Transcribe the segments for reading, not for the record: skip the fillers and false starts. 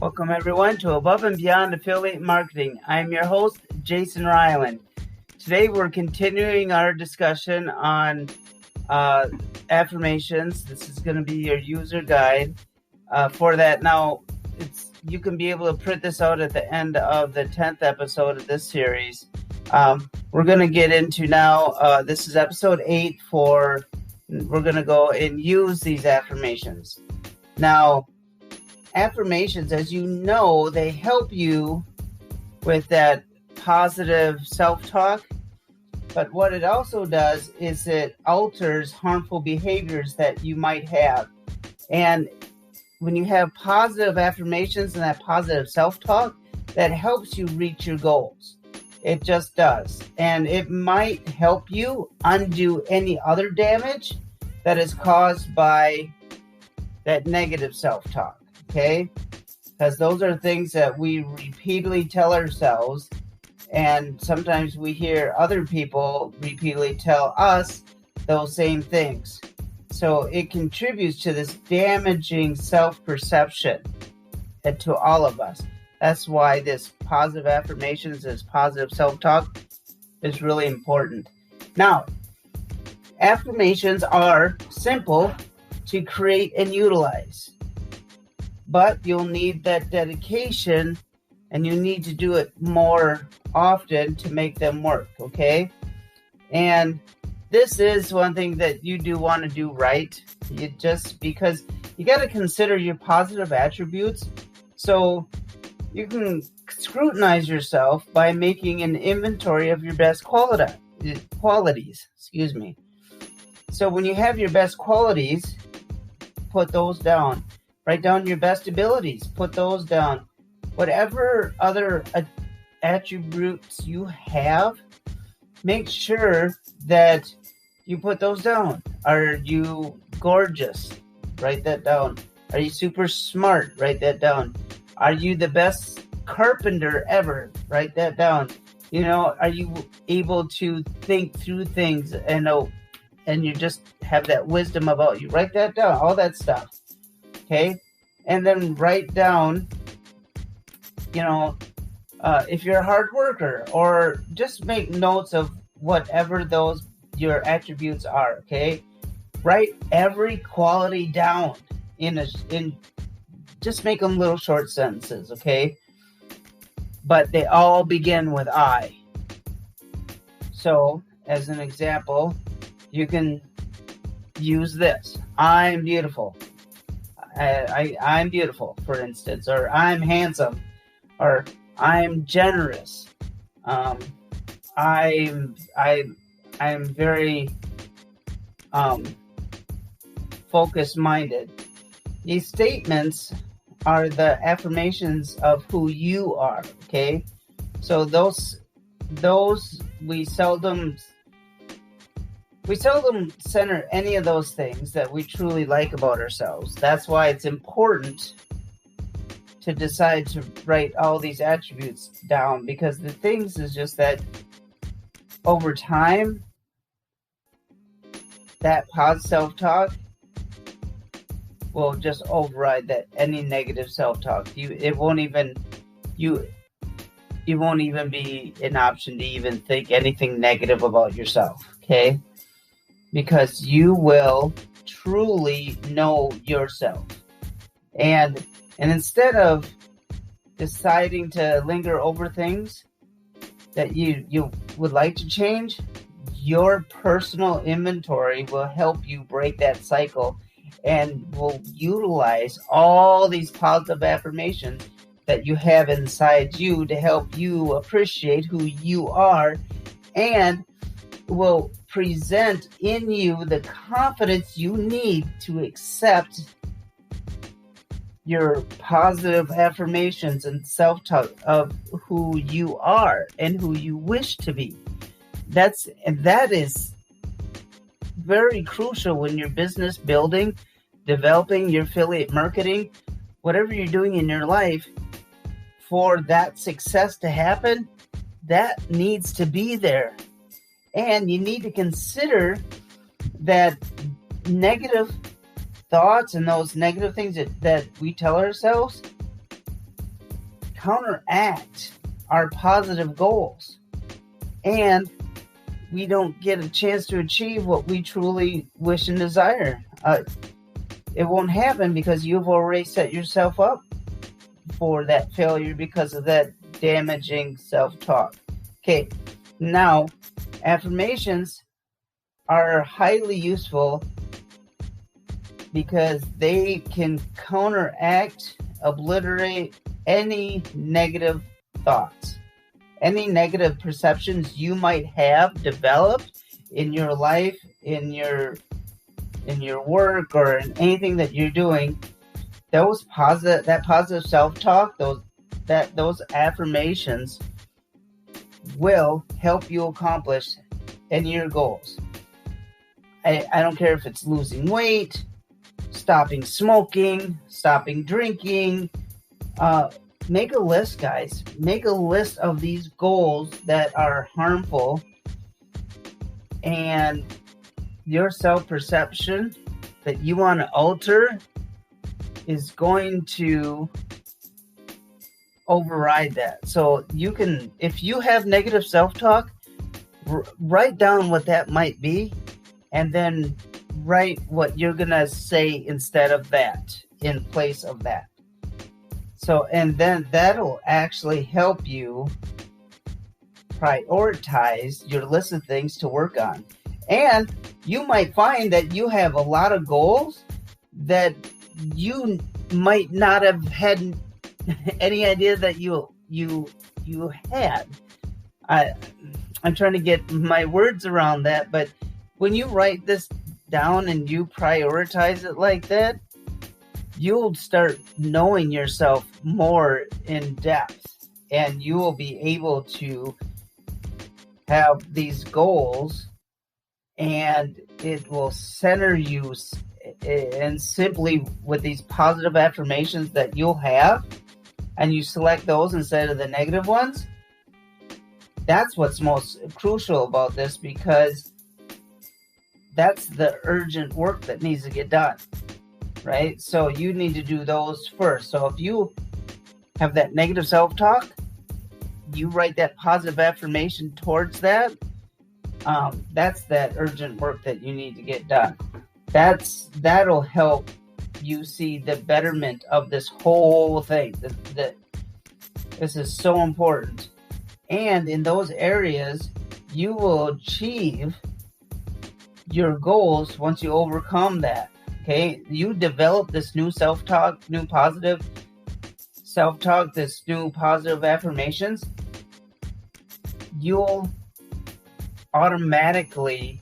Welcome, everyone, to Above and Beyond Affiliate Marketing. I'm your host, Jason Ryland. Today, we're continuing our discussion on affirmations. This is going to be your user guide for that. Now, you can be able to print this out at the end of the 10th episode of this series. We're going to get into now, this is episode 8 we're going to go and use these affirmations. Now, affirmations, as you know, they help you with that positive self-talk. But what it also does is it alters harmful behaviors that you might have. And when you have positive affirmations and that positive self-talk, that helps you reach your goals. It just does. And it might help you undo any other damage that is caused by that negative self-talk. Okay? Because those are things that we repeatedly tell ourselves, and sometimes we hear other people repeatedly tell us those same things. So it contributes to this damaging self-perception to all of us. That's why this positive affirmations, this positive self-talk is really important. Now, affirmations are simple to create and utilize. But you'll need that dedication, and you need to do it more often to make them work, okay? And this is one thing that you do want to do right. Because you got to consider your positive attributes. So you can scrutinize yourself by making an inventory of your best qualities. So when you have your best qualities, put those down. Write down your best abilities. Put those down. Whatever other attributes you have, make sure that you put those down. Are you gorgeous? Write that down. Are you super smart? Write that down. Are you the best carpenter ever? Write that down. Are you able to think through things and you just have that wisdom about you? Write that down. All that stuff. Okay, and then write down, if you're a hard worker, or just make notes of whatever your attributes are. Okay, write every quality down just make them little short sentences. Okay, but they all begin with I. So, as an example, you can use this: I'm beautiful. I'm beautiful, for instance, or I'm handsome, or I'm generous. I'm very focus-minded. These statements are the affirmations of who you are. Okay, so those we seldom center any of those things that we truly like about ourselves. That's why it's important to decide to write all these attributes down, because the things is just that over time, that positive self-talk will just override that any negative self-talk. It won't even be an option to even think anything negative about yourself. Okay? Because you will truly know yourself. And instead of deciding to linger over things that you would like to change, your personal inventory will help you break that cycle and will utilize all these positive affirmations that you have inside you to help you appreciate who you are, and will present in you the confidence you need to accept your positive affirmations and self-talk of who you are and who you wish to be. That is very crucial when you're business building, developing your affiliate marketing, whatever you're doing in your life. For that success to happen, that needs to be there. And you need to consider that negative thoughts and those negative things that we tell ourselves, counteract our positive goals. And we don't get a chance to achieve what we truly wish and desire. It won't happen because you've already set yourself up for that failure because of that damaging self-talk. Okay, now affirmations are highly useful because they can counteract, obliterate any negative thoughts, any negative perceptions you might have developed in your life, in your work, or in anything that you're doing. That positive self-talk, those affirmations will help you accomplish any of your goals. I don't care if it's losing weight, stopping smoking, stopping drinking. Make a list, guys. Make a list of these goals that are harmful, and your self-perception that you want to alter is going to override that. So you can, if you have negative self-talk, write down what that might be, and then write what you're going to say instead of that, in place of that. So, and then that'll actually help you prioritize your list of things to work on. And you might find that you have a lot of goals that you might not have had any idea that you had. I'm trying to get my words around that, but when you write this down and you prioritize it like that, you'll start knowing yourself more in depth, and you will be able to have these goals, and it will center you. And simply with these positive affirmations that you'll have, and you select those instead of the negative ones, that's what's most crucial about this, because that's the urgent work that needs to get done, right? So you need to do those first. So if you have that negative self-talk, you write that positive affirmation towards that. That's that urgent work that you need to get done. That'll help you see the betterment of this whole thing. This is so important. And in those areas, you will achieve your goals once you overcome that. Okay? You develop this new self-talk, new positive self-talk, this new positive affirmations. You'll automatically,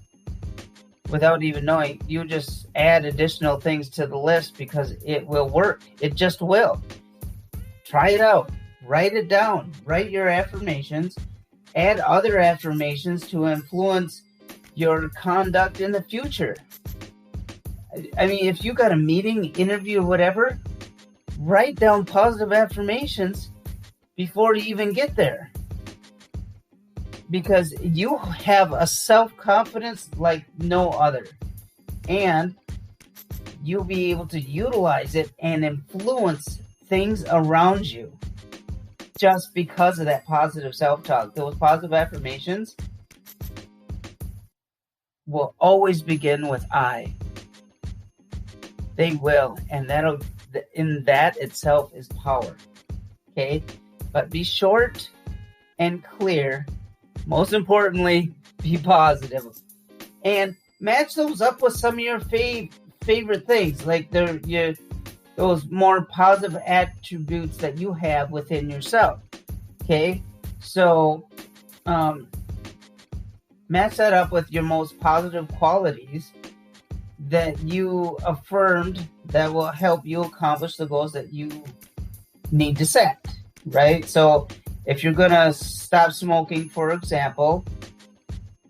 without even knowing, you just add additional things to the list because it will work. It just will. Try it out. Write it down. Write your affirmations. Add other affirmations to influence your conduct in the future. I mean, if you got a meeting, interview, or whatever, write down positive affirmations before you even get there. Because you have a self-confidence like no other. And you'll be able to utilize it and influence things around you just because of that positive self-talk. Those positive affirmations will always begin with I. They will. And in that itself is power. Okay? But be short and clear. Most importantly, be positive. And match those up with some of your favorite things, like those more positive attributes that you have within yourself. Okay? So, match that up with your most positive qualities that you affirmed that will help you accomplish the goals that you need to set, right? So, if you're going to stop smoking, for example,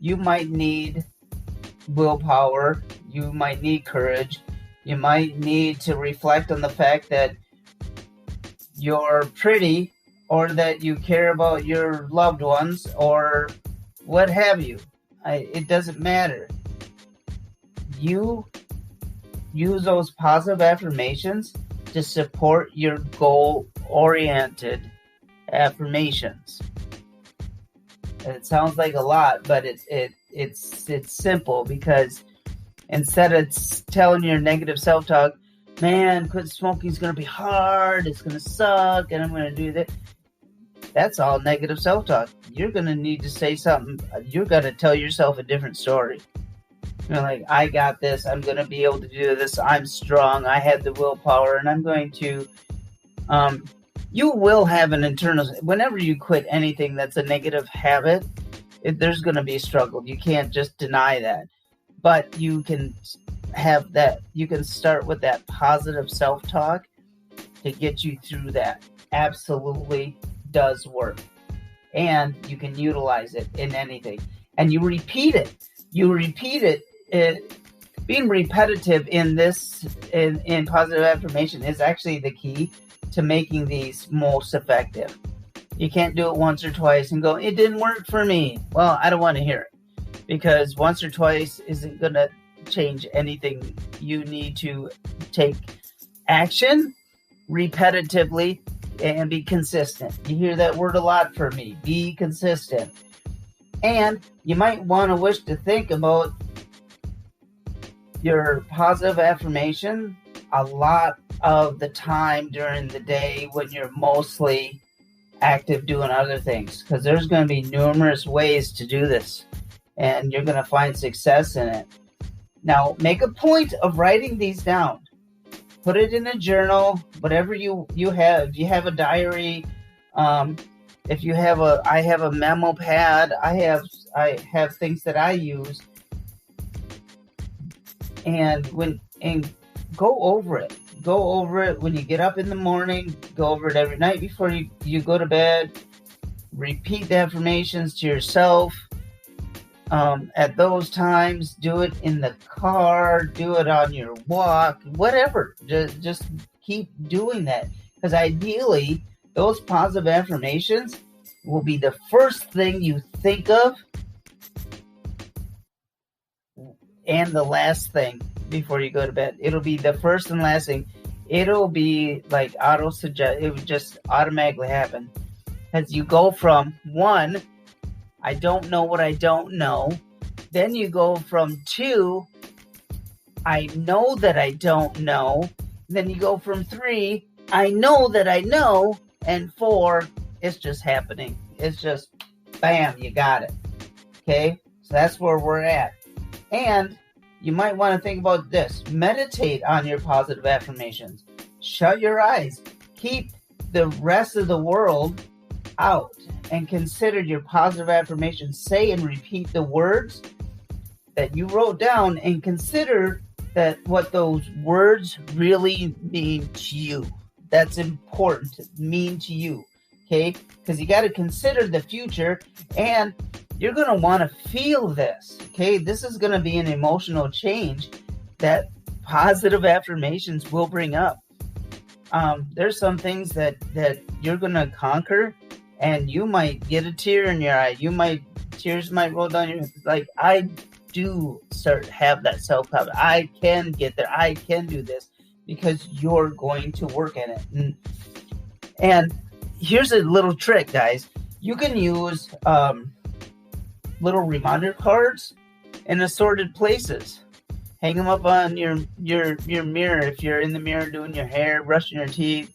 you might need willpower, you might need courage, you might need to reflect on the fact that you're pretty, or that you care about your loved ones, or what have you. It doesn't matter. You use those positive affirmations to support your goal-oriented Affirmations. And it sounds like a lot, but it's simple, because instead of telling your negative self-talk, man, quit smoking is going to be hard, it's going to suck, and I'm going to do that. That's all negative self-talk. You're going to need to say something. You're going to tell yourself a different story. You're like, I got this. I'm going to be able to do this. I'm strong. I have the willpower, and I'm going to... you will have an internal... Whenever you quit anything that's a negative habit, there's going to be a struggle. You can't just deny that. But you can have that. You can start with that positive self-talk to get you through that. Absolutely does work. And you can utilize it in anything. And you repeat it. Being repetitive in positive affirmation is actually the key to making these most effective. You can't do it once or twice and go, it didn't work for me. Well, I don't want to hear it, because once or twice isn't going to change anything. You need to take action repetitively and be consistent. You hear that word a lot from me. Be consistent. And you might want to wish to think about your positive affirmation a lot of the time during the day when you're mostly active doing other things, because there's going to be numerous ways to do this, and you're going to find success in it. Now, make a point of writing these down. Put it in a journal, whatever you have. If you have a diary, I have a memo pad. I have things that I use, and go over it. Go over it when you get up in the morning. Go over it every night before you go to bed. Repeat the affirmations to yourself. At those times, do it in the car, do it on your walk, whatever. Just keep doing that, because ideally, those positive affirmations will be the first thing you think of and the last thing before you go to bed. It'll be the first and last thing. It'll be like auto-suggest. It would just automatically happen. As you go from 1, I don't know what I don't know. Then you go from 2, I know that I don't know. Then you go from 3, I know that I know. And 4, it's just happening. It's just, bam, you got it. Okay? So that's where we're at. And you might want to think about this. Meditate on your positive affirmations. Shut your eyes. Keep the rest of the world out and consider your positive affirmations. Say and repeat the words that you wrote down, and consider that what those words really mean to you. That's important to mean to you, okay? Because you got to consider the future, and you're going to want to feel this, okay? This is going to be an emotional change that positive affirmations will bring up. There's some things that you're going to conquer, and you might get a tear in your eye. Tears might roll down your, like, I do have that self-confidence. I can get there. I can do this, because you're going to work at it. And here's a little trick, guys. You can use little reminder cards in assorted places. Hang them up on your mirror if you're in the mirror doing your hair, brushing your teeth,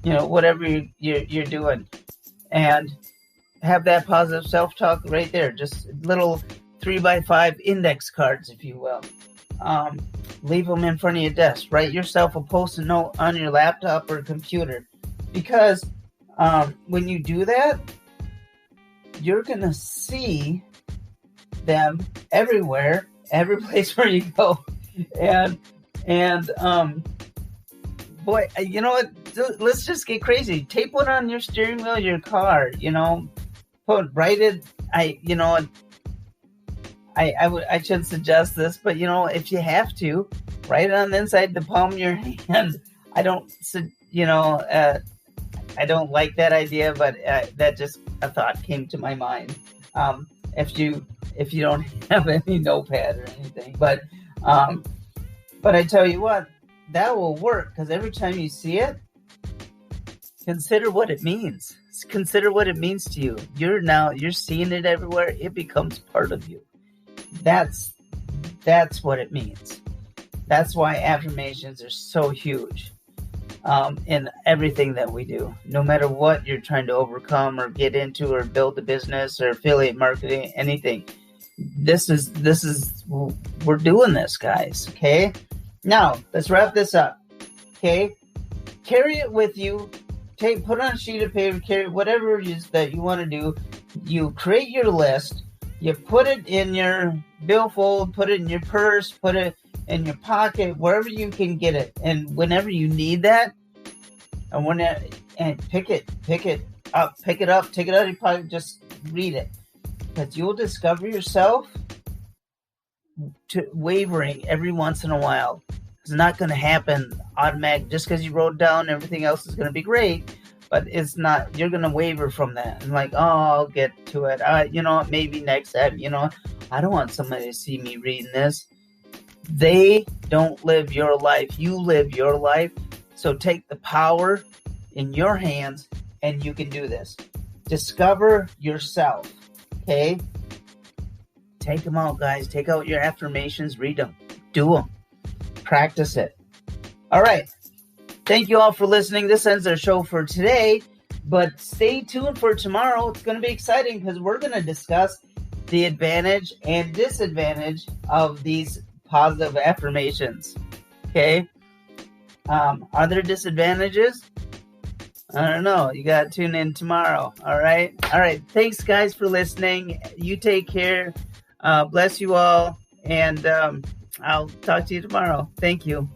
whatever you're doing. And have that positive self-talk right there. Just little 3x5 index cards, if you will. Leave them in front of your desk. Write yourself a post-it note on your laptop or computer. Because when you do that, you're going to see them everywhere, every place where you go. And boy, you know what? Let's just get crazy. Tape one on your steering wheel of your car, write it. I shouldn't suggest this, but if you have to, write it on the inside the palm of your hand. I don't like that idea, but that just a thought came to my mind. If you don't have any notepad or anything, but I tell you what, that will work, because every time you see it, consider what it means. consider what it means to you. You're seeing it everywhere. It becomes part of you. That's what it means. That's why affirmations are so huge in everything that we do. No matter what you're trying to overcome or get into or build a business or affiliate marketing, anything. This is we're doing this, guys. Okay. Now let's wrap this up. Okay. Carry it with you. Put on a sheet of paper. Carry whatever it is that you want to do. You create your list. You put it in your billfold. Put it in your purse. Put it in your pocket, wherever you can get it. And whenever you need that, and pick it up, take it out of your pocket, just read it. Because you'll discover yourself wavering every once in a while. It's not going to happen automatic. Just because you wrote down everything else is going to be great, but it's not. You're going to waver from that. And like, oh, I'll get to it. Maybe next time. I don't want somebody to see me reading this. They don't live your life. You live your life. So take the power in your hands and you can do this. Discover yourself. Okay? Take them out, guys. Take out your affirmations. Read them. Do them. Practice it. All right. Thank you all for listening. This ends our show for today. But stay tuned for tomorrow. It's going to be exciting because we're going to discuss the advantage and disadvantage of these positive affirmations. Okay. Are there disadvantages? I don't know. You got to tune in tomorrow. All right. Thanks, guys, for listening. You take care. Bless you all. And I'll talk to you tomorrow. Thank you.